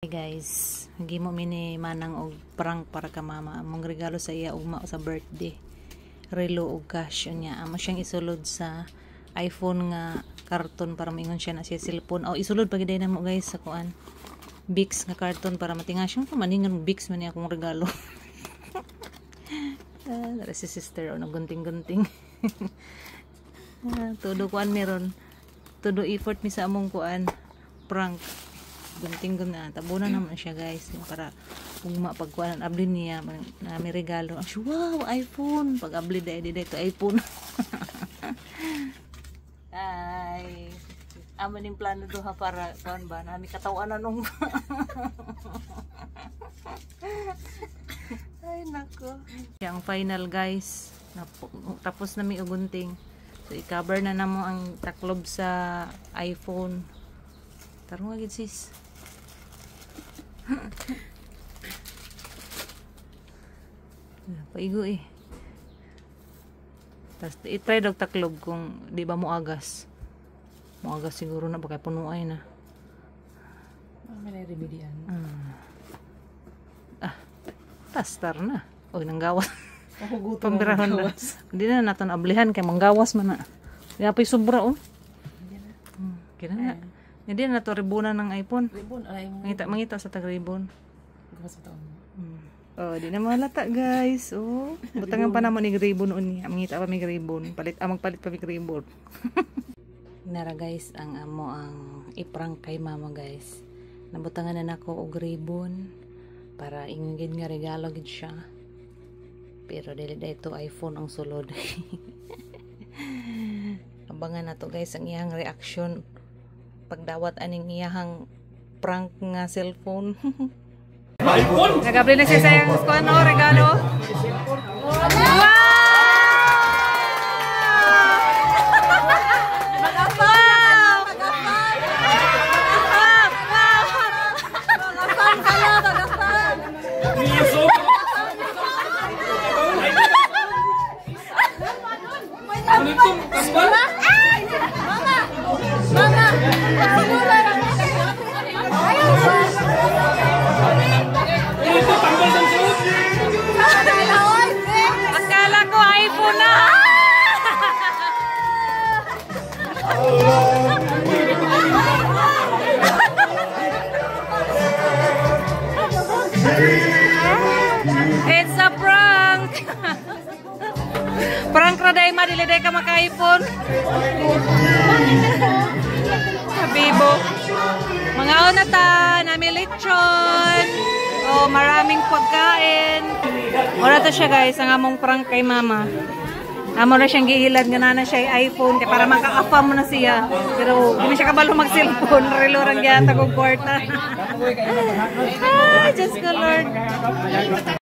Hey guys, gimo mini manang og prank para ka mama. Among regalo sa iya ugma sa birthday. Relo og cash niya. Amo siyang isulod sa iPhone nga karton para maingon siya na siya cellphone. O isulod pag na mo guys sa kuan. Bix nga karton para matinga siya maningon Bix man niya akong regalo. Dara si sister o nagunting-gunting. Todo kuan meron. Todo effort mi sa among kuan prank. Gunting-gun na tabunan naman siya guys para ugma pagkuanan abli niya na may regalo. Wow, iPhone. Pag abli day to iPhone. Ay, amo ning plano duha para kuan ba nami katawan-an nung. Ay nako. Yang final guys. Tapos na mi ugunting. So i-cover na namo ang taklob sa iPhone. Tarong agad sis. Paigo eh. Tapos i-try daw taklob kung di ba mo agas. Mo agas siguro na baka punuay na. May remedian. Tastar na. Oy nanggawas. Pambirahan na. Hindi na naton ablihan kay manggawas man na. Di apay sobra oh. Kina na. Hindi na to ribunan ng iPhone. Ribon ay mangita sa tag-ribon. Gawas taon. Oh, di na malata guys. Oh, butangan pa naman ni ribbon unya. Mangita pa mi ribbon. Magpalit pa mi ribbon. Nara guys, ang amo ang iprank kay mama guys. Nabutangan na nako og ribbon para ingin nga regalo gid siya. Pero dili dito iPhone ang sulod. Abangan na to guys ang iyang reaction pagdawat aning iyahang prank nga cellphone. Nagabli na siya sa iyang ano, regalo. Wow! Akala ko iPhone na. It's a prank. Prank ra day madili day ka maka-iPhone. Habibo. Mga una ta, nami lechon. Oh, maraming pagkain. Ora to siya guys, ang among prank kay mama. Amo na siyang gihilad nga na siya iPhone kaya para maka-apa mo na siya. Pero hindi siya kabalo mag-cellphone. Relo rang gyata kong kwarta. Ay, Diyos ko Lord.